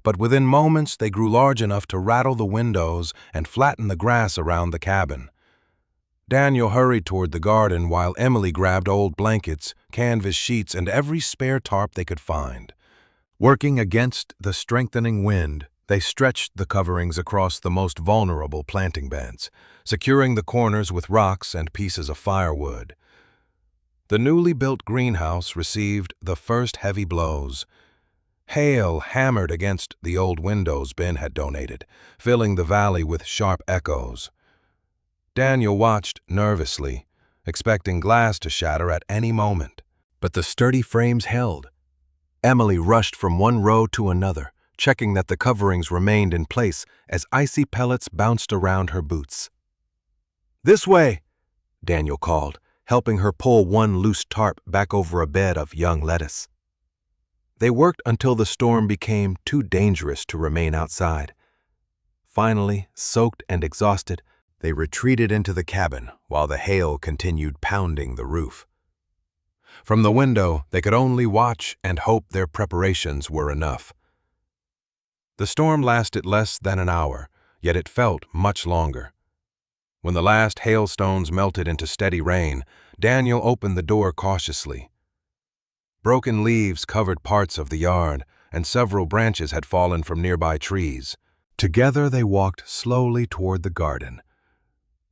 But within moments they grew large enough to rattle the windows and flatten the grass around the cabin. Daniel hurried toward the garden while Emily grabbed old blankets, canvas sheets, and every spare tarp they could find. Working against the strengthening wind, they stretched the coverings across the most vulnerable planting beds, securing the corners with rocks and pieces of firewood. The newly built greenhouse received the first heavy blows. Hail hammered against the old windows Ben had donated, filling the valley with sharp echoes. Daniel watched nervously, expecting glass to shatter at any moment. But the sturdy frames held. Emily rushed from one row to another, checking that the coverings remained in place as icy pellets bounced around her boots. "This way," Daniel called, helping her pull one loose tarp back over a bed of young lettuce. They worked until the storm became too dangerous to remain outside. Finally, soaked and exhausted, they retreated into the cabin while the hail continued pounding the roof. From the window, they could only watch and hope their preparations were enough. The storm lasted less than an hour, yet it felt much longer. When the last hailstones melted into steady rain, Daniel opened the door cautiously. Broken leaves covered parts of the yard, and several branches had fallen from nearby trees. Together they walked slowly toward the garden.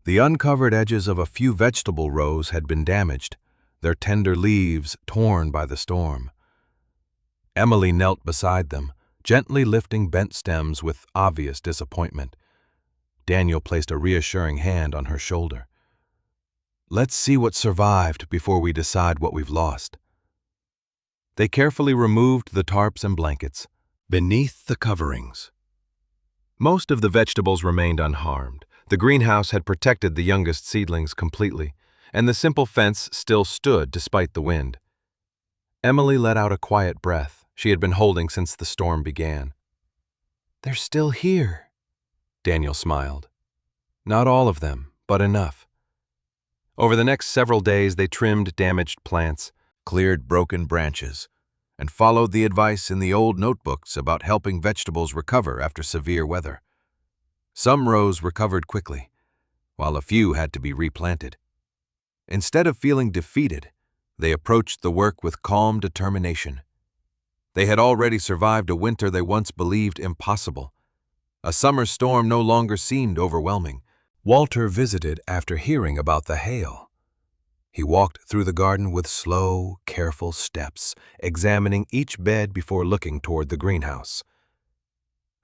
The uncovered edges of a few vegetable rows had been damaged, their tender leaves torn by the storm. Emily knelt beside them, gently lifting bent stems with obvious disappointment. Daniel placed a reassuring hand on her shoulder. "Let's see what survived before we decide what we've lost." They carefully removed the tarps and blankets. Beneath the coverings, most of the vegetables remained unharmed. The greenhouse had protected the youngest seedlings completely, and the simple fence still stood despite the wind. Emily let out a quiet breath she had been holding since the storm began. "They're still here," Daniel smiled. "Not all of them, but enough." Over the next several days, they trimmed damaged plants, cleared broken branches, and followed the advice in the old notebooks about helping vegetables recover after severe weather. Some rows recovered quickly, while a few had to be replanted. Instead of feeling defeated, they approached the work with calm determination. They had already survived a winter they once believed impossible. A summer storm no longer seemed overwhelming. Walter visited after hearing about the hail. He walked through the garden with slow, careful steps, examining each bed before looking toward the greenhouse.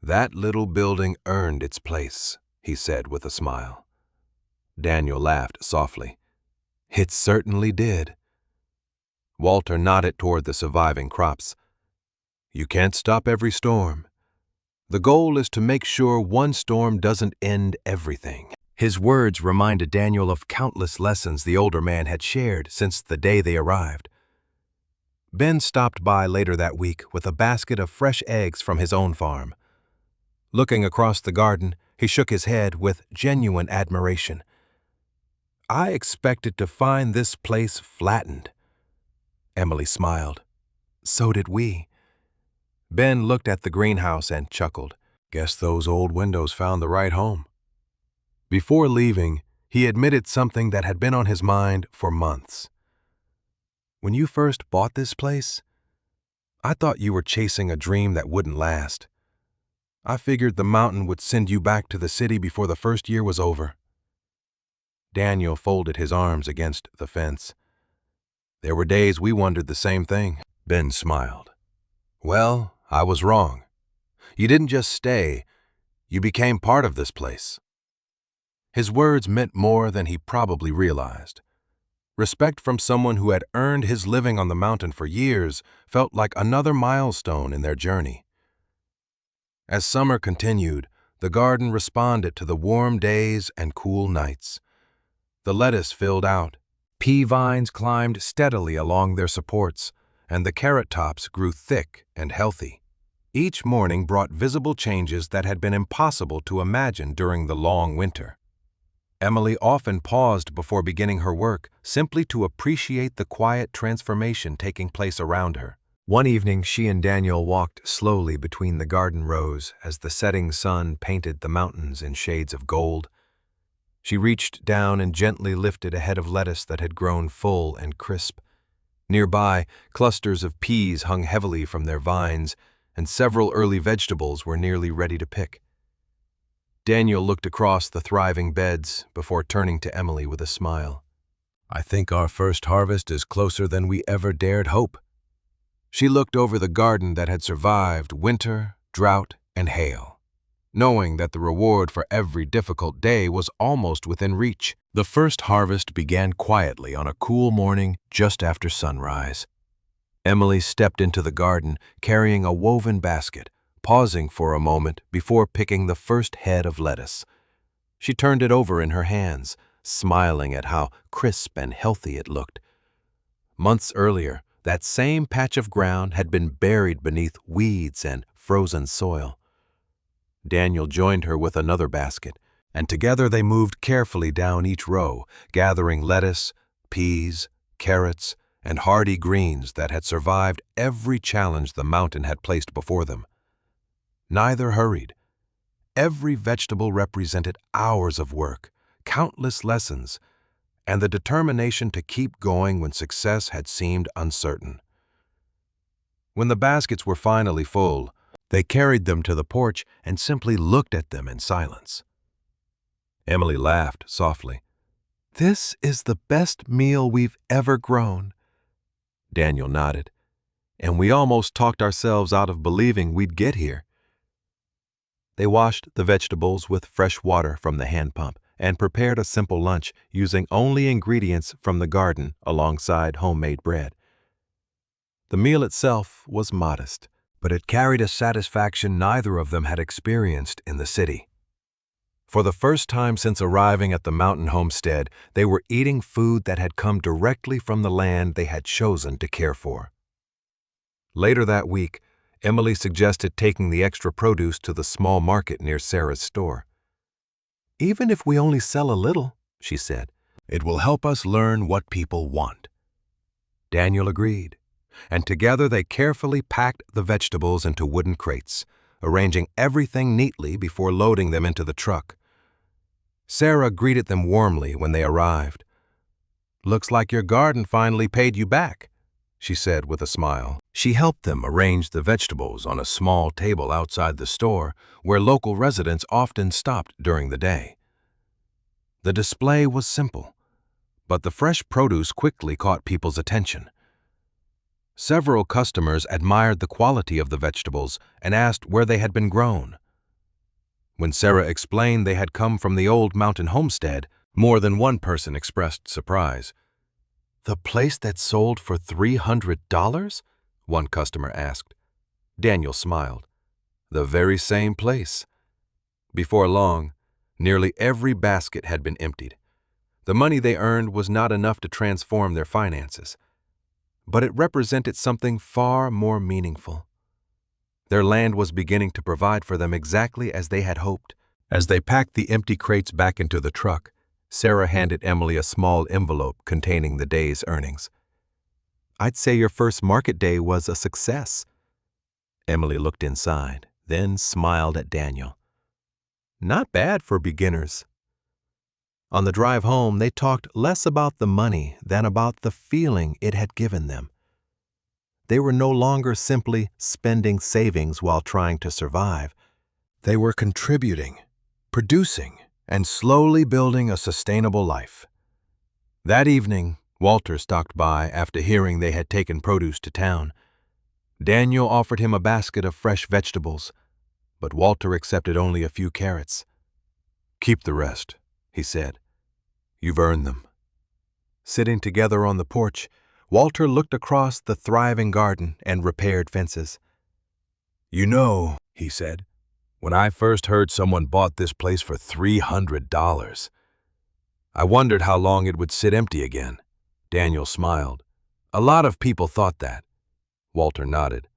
"That little building earned its place," he said with a smile. Daniel laughed softly. "It certainly did." Walter nodded toward the surviving crops. "You can't stop every storm. The goal is to make sure one storm doesn't end everything." His words reminded Daniel of countless lessons the older man had shared since the day they arrived. Ben stopped by later that week with a basket of fresh eggs from his own farm. Looking across the garden, he shook his head with genuine admiration. "I expected to find this place flattened." Emily smiled. "So did we." Ben looked at the greenhouse and chuckled. "Guess those old windows found the right home." Before leaving, he admitted something that had been on his mind for months. "When you first bought this place, I thought you were chasing a dream that wouldn't last. I figured the mountain would send you back to the city before the first year was over." Daniel folded his arms against the fence. "There were days we wondered the same thing." Ben smiled. "Well, I was wrong. You didn't just stay, you became part of this place." His words meant more than he probably realized. Respect from someone who had earned his living on the mountain for years felt like another milestone in their journey. As summer continued, the garden responded to the warm days and cool nights. The lettuce filled out, pea vines climbed steadily along their supports, and the carrot tops grew thick and healthy. Each morning brought visible changes that had been impossible to imagine during the long winter. Emily often paused before beginning her work simply to appreciate the quiet transformation taking place around her. One evening, she and Daniel walked slowly between the garden rows as the setting sun painted the mountains in shades of gold. She reached down and gently lifted a head of lettuce that had grown full and crisp. Nearby, clusters of peas hung heavily from their vines, and several early vegetables were nearly ready to pick. Daniel looked across the thriving beds before turning to Emily with a smile. "I think our first harvest is closer than we ever dared hope." She looked over the garden that had survived winter, drought, and hail, knowing that the reward for every difficult day was almost within reach. The first harvest began quietly on a cool morning just after sunrise. Emily stepped into the garden carrying a woven basket, pausing for a moment before picking the first head of lettuce. She turned it over in her hands, smiling at how crisp and healthy it looked. Months earlier, that same patch of ground had been buried beneath weeds and frozen soil. Daniel joined her with another basket, and together they moved carefully down each row, gathering lettuce, peas, carrots, and hardy greens that had survived every challenge the mountain had placed before them. Neither hurried. Every vegetable represented hours of work, countless lessons, and the determination to keep going when success had seemed uncertain. When the baskets were finally full, they carried them to the porch and simply looked at them in silence. Emily laughed softly. "This is the best meal we've ever grown." Daniel nodded. "And we almost talked ourselves out of believing we'd get here." They washed the vegetables with fresh water from the hand pump and prepared a simple lunch using only ingredients from the garden alongside homemade bread. The meal itself was modest, but it carried a satisfaction neither of them had experienced in the city. For the first time since arriving at the mountain homestead, they were eating food that had come directly from the land they had chosen to care for. Later that week, Emily suggested taking the extra produce to the small market near Sarah's store. "Even if we only sell a little," she said, "it will help us learn what people want." Daniel agreed, and together they carefully packed the vegetables into wooden crates, arranging everything neatly before loading them into the truck. Sarah greeted them warmly when they arrived. "Looks like your garden finally paid you back," she said with a smile. She helped them arrange the vegetables on a small table outside the store where local residents often stopped during the day. The display was simple, but the fresh produce quickly caught people's attention. Several customers admired the quality of the vegetables and asked where they had been grown. When Sarah explained they had come from the old mountain homestead, more than one person expressed surprise. "The place that sold for $300? One customer asked. Daniel smiled. "The very same place." Before long, nearly every basket had been emptied. The money they earned was not enough to transform their finances, but it represented something far more meaningful. Their land was beginning to provide for them exactly as they had hoped. As they packed the empty crates back into the truck, Sarah handed Emily a small envelope containing the day's earnings. "I'd say your first market day was a success." Emily looked inside, then smiled at Daniel. "Not bad for beginners." On the drive home, they talked less about the money than about the feeling it had given them. They were no longer simply spending savings while trying to survive. They were contributing, producing, and slowly building a sustainable life. That evening, Walter stopped by after hearing they had taken produce to town. Daniel offered him a basket of fresh vegetables, but Walter accepted only a few carrots. "Keep the rest," he said. "You've earned them." Sitting together on the porch, Walter looked across the thriving garden and repaired fences. "You know," he said, "when I first heard someone bought this place for $300, I wondered how long it would sit empty again." Daniel smiled. "A lot of people thought that." Walter nodded.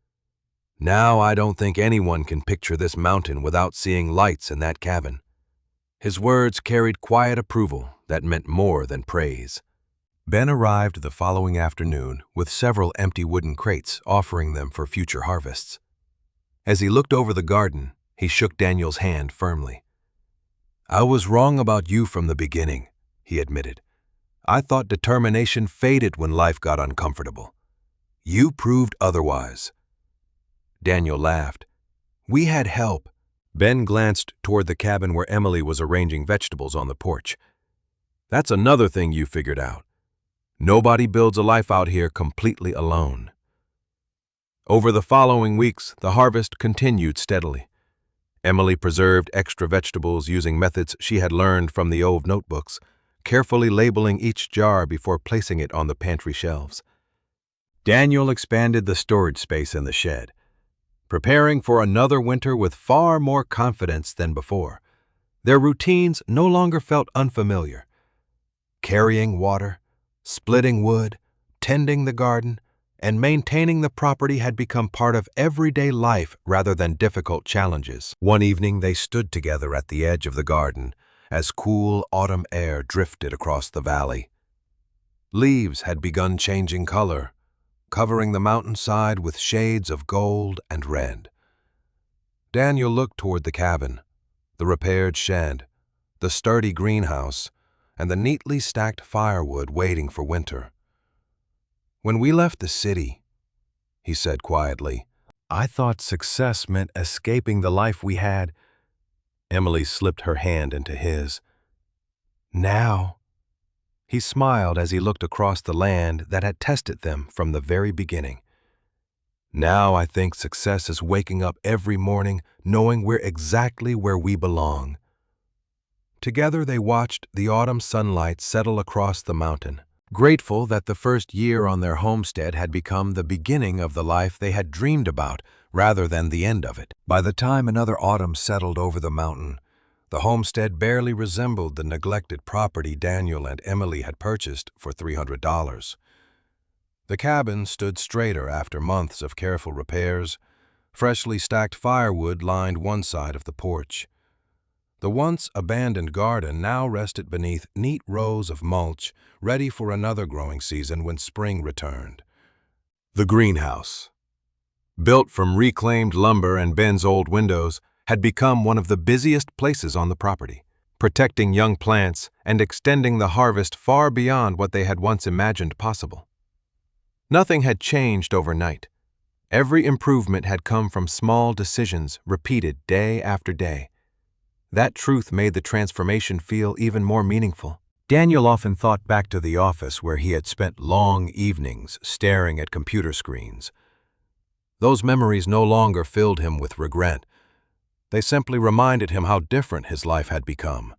Now I don't think anyone can picture this mountain without seeing lights in that cabin." His words carried quiet approval that meant more than praise. Ben arrived the following afternoon with several empty wooden crates, offering them for future harvests. As he looked over the garden, he shook Daniel's hand firmly. "I was wrong about you from the beginning," he admitted. "I thought determination faded when life got uncomfortable. You proved otherwise." Daniel laughed. "We had help." Ben glanced toward the cabin where Emily was arranging vegetables on the porch. "That's another thing you figured out. Nobody builds a life out here completely alone." Over the following weeks, the harvest continued steadily. Emily preserved extra vegetables using methods she had learned from the old notebooks, carefully labeling each jar before placing it on the pantry shelves. Daniel expanded the storage space in the shed, preparing for another winter with far more confidence than before. Their routines no longer felt unfamiliar. Carrying water, splitting wood, tending the garden, and maintaining the property had become part of everyday life rather than difficult challenges. One evening they stood together at the edge of the garden as cool autumn air drifted across the valley. Leaves had begun changing color, covering the mountainside with shades of gold and red. Daniel looked toward the cabin, the repaired shed, the sturdy greenhouse, and the neatly stacked firewood waiting for winter. "When we left the city," he said quietly, "I thought success meant escaping the life we had." Emily slipped her hand into his. "Now," he smiled as he looked across the land that had tested them from the very beginning. "Now I think success is waking up every morning knowing we're exactly where we belong." Together they watched the autumn sunlight settle across the mountain, grateful that the first year on their homestead had become the beginning of the life they had dreamed about rather than the end of it. By the time another autumn settled over the mountain, the homestead barely resembled the neglected property Daniel and Emily had purchased for $300. The cabin stood straighter after months of careful repairs. Freshly stacked firewood lined one side of the porch. The once abandoned garden now rested beneath neat rows of mulch, ready for another growing season when spring returned. The greenhouse, built from reclaimed lumber and Ben's old windows, had become one of the busiest places on the property, protecting young plants and extending the harvest far beyond what they had once imagined possible. Nothing had changed overnight. Every improvement had come from small decisions repeated day after day. That truth made the transformation feel even more meaningful. Daniel often thought back to the office where he had spent long evenings staring at computer screens. Those memories no longer filled him with regret. They simply reminded him how different his life had become.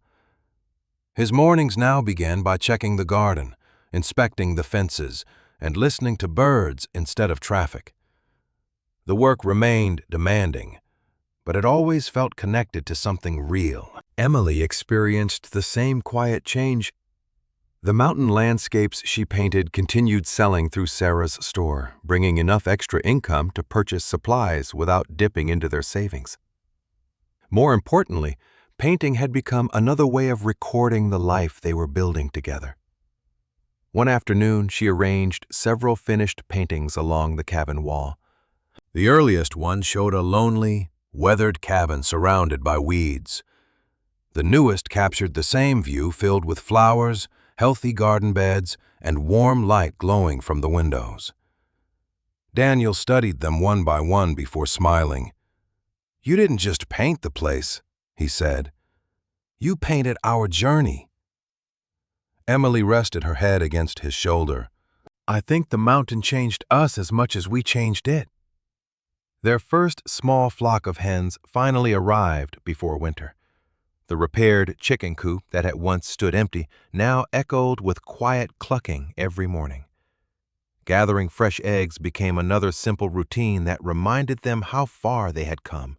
His mornings now began by checking the garden, inspecting the fences, and listening to birds instead of traffic. The work remained demanding, but it always felt connected to something real. Emily experienced the same quiet change. The mountain landscapes she painted continued selling through Sarah's store, bringing enough extra income to purchase supplies without dipping into their savings. More importantly, painting had become another way of recording the life they were building together. One afternoon, she arranged several finished paintings along the cabin wall. The earliest one showed a lonely, weathered cabin surrounded by weeds. The newest captured the same view filled with flowers, healthy garden beds, and warm light glowing from the windows. Daniel studied them one by one before smiling. "You didn't just paint the place," he said. "You painted our journey." Emily rested her head against his shoulder. "I think the mountain changed us as much as we changed it." Their first small flock of hens finally arrived before winter. The repaired chicken coop that had once stood empty now echoed with quiet clucking every morning. Gathering fresh eggs became another simple routine that reminded them how far they had come.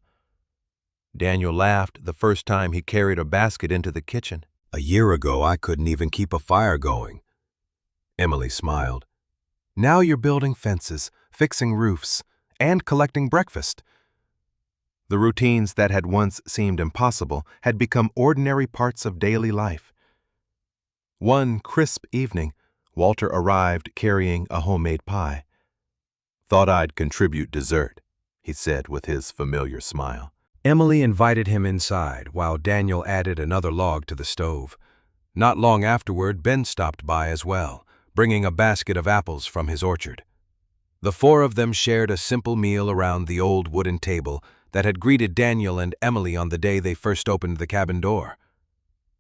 Daniel laughed the first time he carried a basket into the kitchen. "A year ago, I couldn't even keep a fire going." Emily smiled. "Now you're building fences, fixing roofs, and collecting breakfast. The routines that had once seemed impossible had become ordinary parts of daily life. One crisp evening, Walter arrived carrying a homemade pie. "Thought I'd contribute dessert," he said with his familiar smile. Emily invited him inside while Daniel added another log to the stove. Not long afterward, Ben stopped by as well, bringing a basket of apples from his orchard. The four of them shared a simple meal around the old wooden table that had greeted Daniel and Emily on the day they first opened the cabin door.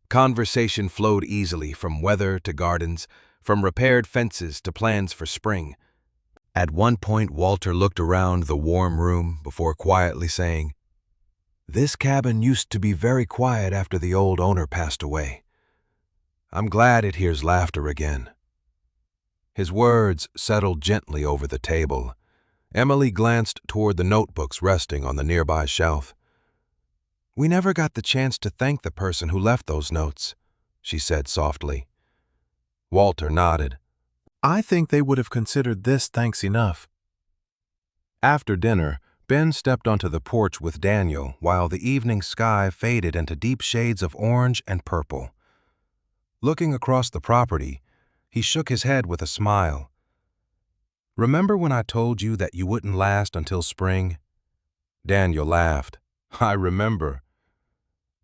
Conversation flowed easily from weather to gardens, from repaired fences to plans for spring. At one point, Walter looked around the warm room before quietly saying, "This cabin used to be very quiet after the old owner passed away. I'm glad it hears laughter again." His words settled gently over the table. Emily glanced toward the notebooks resting on the nearby shelf. "We never got the chance to thank the person who left those notes," she said softly. Walter nodded. "I think they would have considered this thanks enough." After dinner, Ben stepped onto the porch with Daniel while the evening sky faded into deep shades of orange and purple. Looking across the property, he shook his head with a smile. "Remember when I told you that you wouldn't last until spring?" Daniel laughed. "I remember.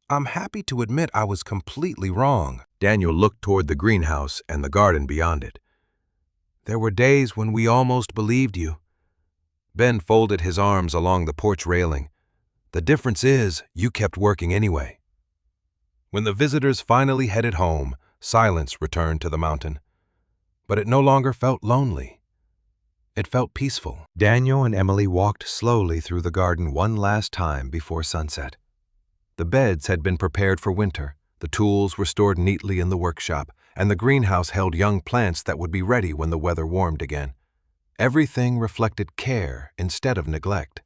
I'm happy to admit I was completely wrong." Daniel looked toward the greenhouse and the garden beyond it. "There were days when we almost believed you." Ben folded his arms along the porch railing. "The difference is, you kept working anyway." When the visitors finally headed home, silence returned to the mountain. But it no longer felt lonely. It felt peaceful. Daniel and Emily walked slowly through the garden one last time before sunset. The beds had been prepared for winter, the tools were stored neatly in the workshop, and the greenhouse held young plants that would be ready when the weather warmed again. Everything reflected care instead of neglect.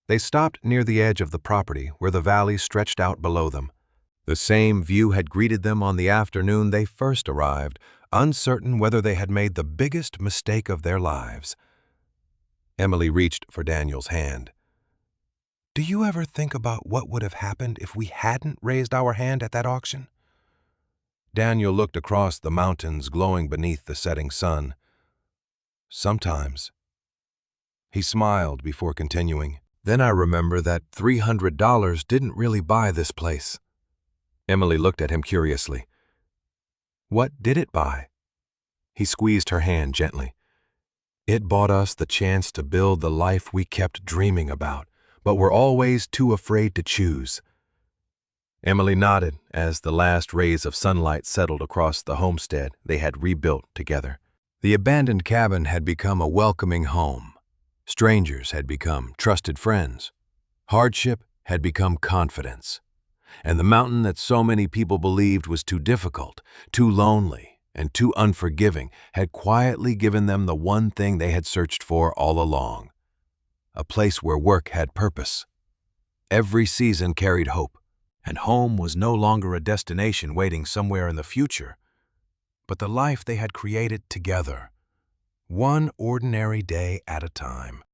They stopped near the edge of the property where the valley stretched out below them. The same view had greeted them on the afternoon they first arrived, uncertain whether they had made the biggest mistake of their lives. Emily reached for Daniel's hand. "Do you ever think about what would have happened if we hadn't raised our hand at that auction?" Daniel looked across the mountains glowing beneath the setting sun. "Sometimes." He smiled before continuing. "Then I remember that $300 didn't really buy this place." Emily looked at him curiously. "What did it buy?" He squeezed her hand gently. "It bought us the chance to build the life we kept dreaming about, but were always too afraid to choose." Emily nodded as the last rays of sunlight settled across the homestead they had rebuilt together. The abandoned cabin had become a welcoming home. Strangers had become trusted friends. Hardship had become confidence. And the mountain that so many people believed was too difficult, too lonely, and too unforgiving had quietly given them the one thing they had searched for all along: a place where work had purpose. Every season carried hope, and home was no longer a destination waiting somewhere in the future, but the life they had created together, one ordinary day at a time.